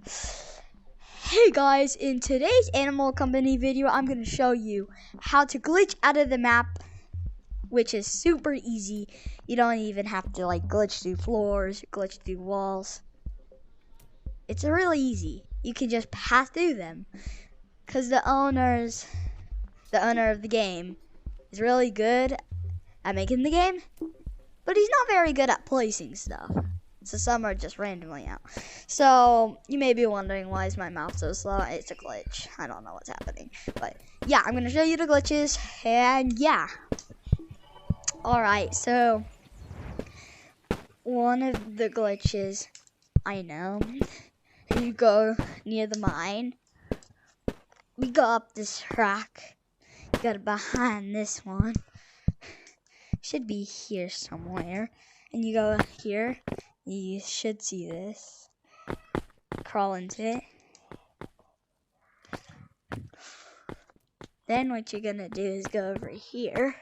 Hey guys, in today's Animal Company video, I'm going to show you how to glitch out of the map, which is super easy. You don't even have to glitch through floors, glitch through walls. It's really easy. You can just pass through them because the owner of the game is really good at making the game, but he's not very good at placing stuff. So some are just randomly out. So you may be wondering, why is my mouse so slow? It's a glitch. I don't know what's happening. But yeah, I'm going to show you the glitches. And yeah. Alright, so one of the glitches, I know, you go near the mine. We go up this track. You go behind this one. Should be here somewhere. And you go here. You should see this. Crawl into it. Then what you're gonna do is go over here.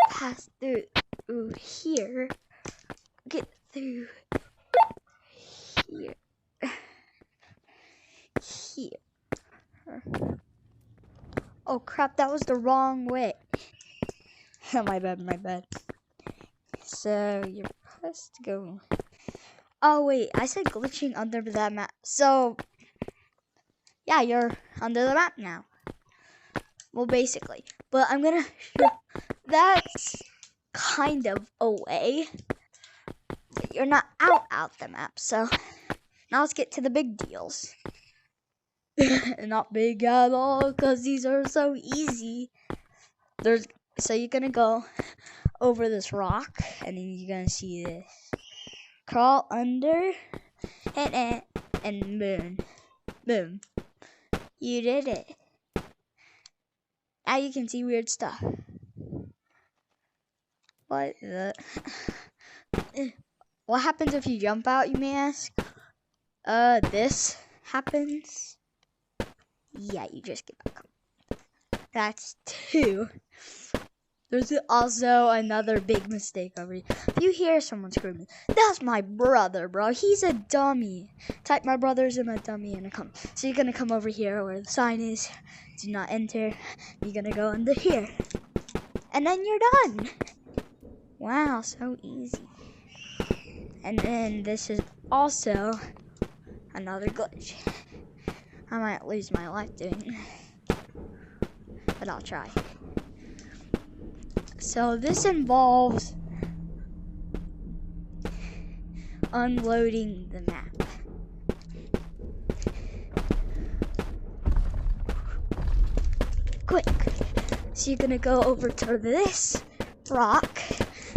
Pass through here. Get through here. Here. Oh crap, that was the wrong way. my bad. So you're supposed to go. Oh wait, I said glitching under that map. So yeah, you're under the map now. Well, basically, but I'm gonna show. That's kind of a way. But you're not out the map. So now let's get to the big deals. Not big at all, cause these are so easy. So you're gonna go over this rock, and then you're gonna see this. Crawl under, and boom. You did it. Now you can see weird stuff. What happens if you jump out, you may ask? This happens. Yeah, you just get back up. That's 2. There's also another big mistake over here. If you hear someone screaming, that's my brother, bro. He's a dummy. Type my brother's in a dummy and come. So you're gonna come over here where the sign is. Do not enter. You're gonna go under here. And then you're done. Wow, so easy. And then this is also another glitch. I might lose my life doing it, but I'll try. So this involves unloading the map. Quick. So you're gonna go over to this rock,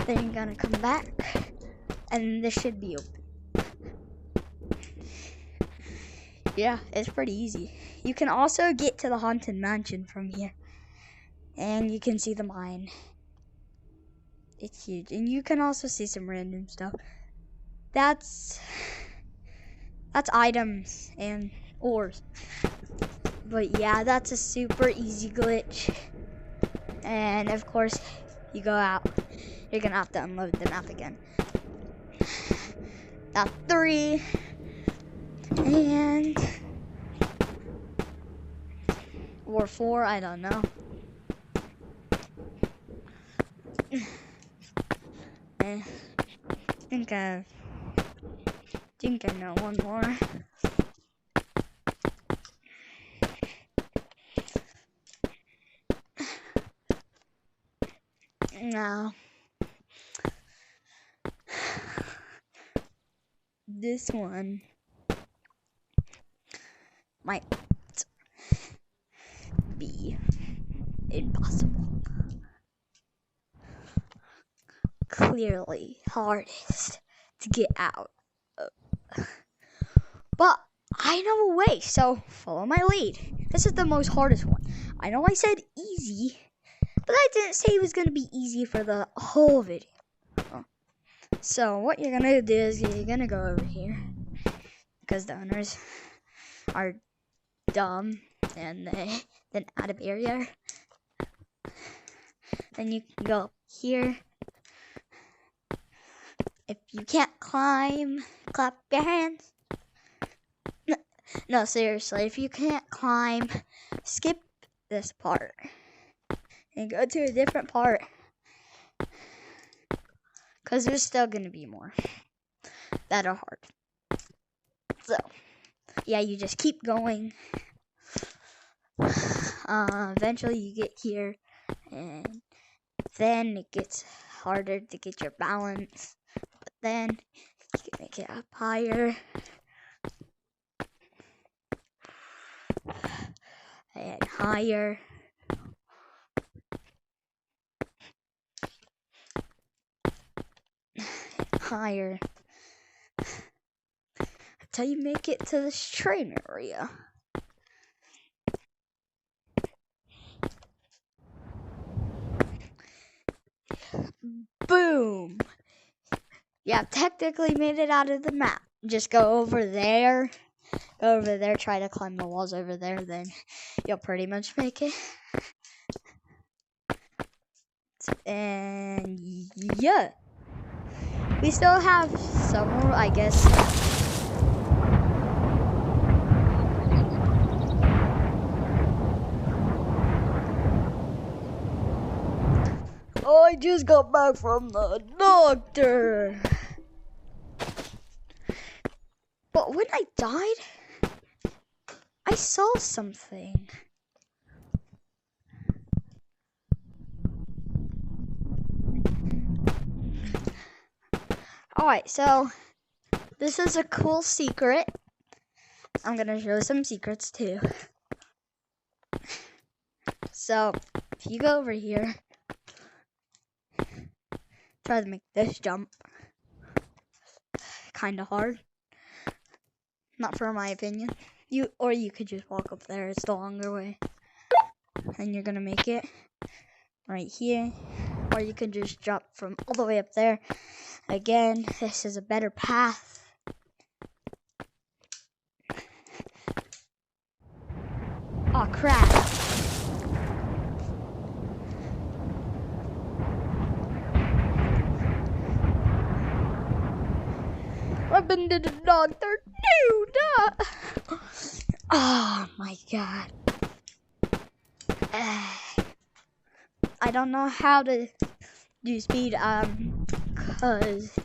then you're gonna come back, and this should be open. Yeah, it's pretty easy. You can also get to the Haunted Mansion from here, and you can see the mine. It's huge, and you can also see some random stuff. That's items and ores. But yeah, that's a super easy glitch. And of course, you go out. You're gonna have to unload the map again. Now 3 and or 4, I don't know. I think I know one more. Now, this one might be impossible. Clearly hardest to get out of. But I know a way, so follow my lead. This is the most hardest one. I know I said easy, but I didn't say it was going to be easy for the whole video. So what you're going to do is you're going to go over here, because the owners are dumb and they then out of area. Then you can go up here. If you can't climb, clap your hands. No, seriously, if you can't climb, skip this part and go to a different part. Because there's still going to be more that are hard. So, yeah, you just keep going. Eventually you get here, and then it gets harder to get your balance. But then you can make it up higher. And higher. Higher. Until you make it to this train area. Boom! Yeah, technically made it out of the map. Just go over there. Go over there, try to climb the walls over there, then you'll pretty much make it. And yeah. We still have some more, I guess. I just got back from the doctor. But when I died, I saw something. Alright, so this is a cool secret. I'm gonna show some secrets too. So, if you go over here, try to make this jump. Kinda hard. Not for my opinion. You could just walk up there, it's the longer way. And you're gonna make it right here. Or you can just drop from all the way up there. Again, this is a better path. Oh crap. I've been to the doctor. No. Oh my god. I don't know how to do speed, cause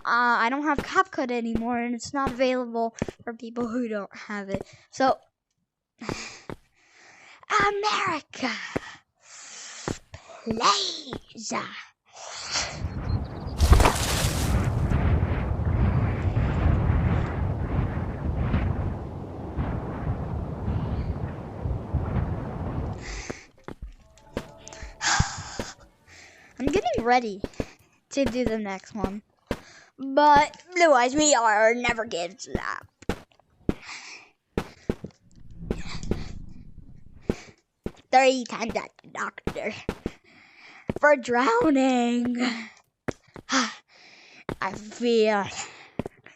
I don't have CapCut anymore, and it's not available for people who don't have it. So, America, please. I'm getting ready to do the next one, but Blue Eyes, we are never getting to that. 3 times at the doctor for drowning. I feel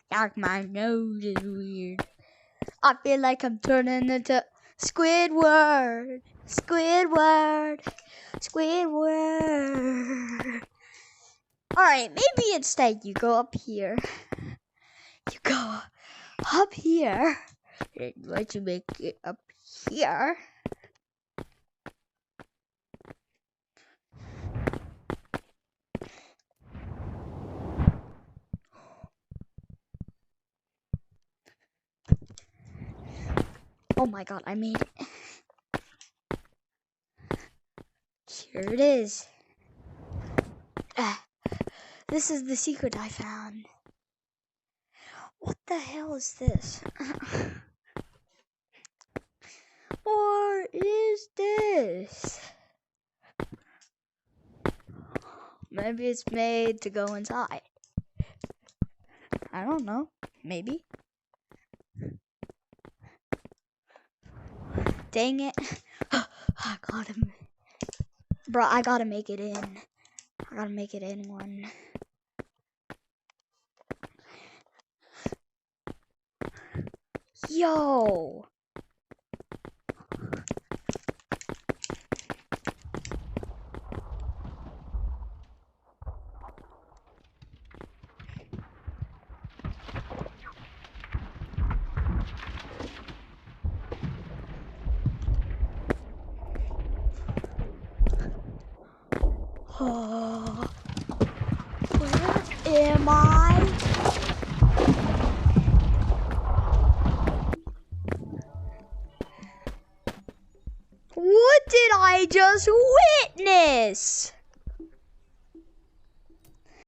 like my nose is weird. I feel like I'm turning into Squidward. Squidward. Squidward. Alright, maybe instead you go up here. You go up here. And once you make it up here. Oh my god, I made it. Here it is. This is the secret I found. What the hell is this? What is this? Maybe it's made to go inside. I don't know. Maybe. Dang it. I got him. Bro, I gotta make it in. I gotta make it in one. Yo. Where am I? What did I just witness?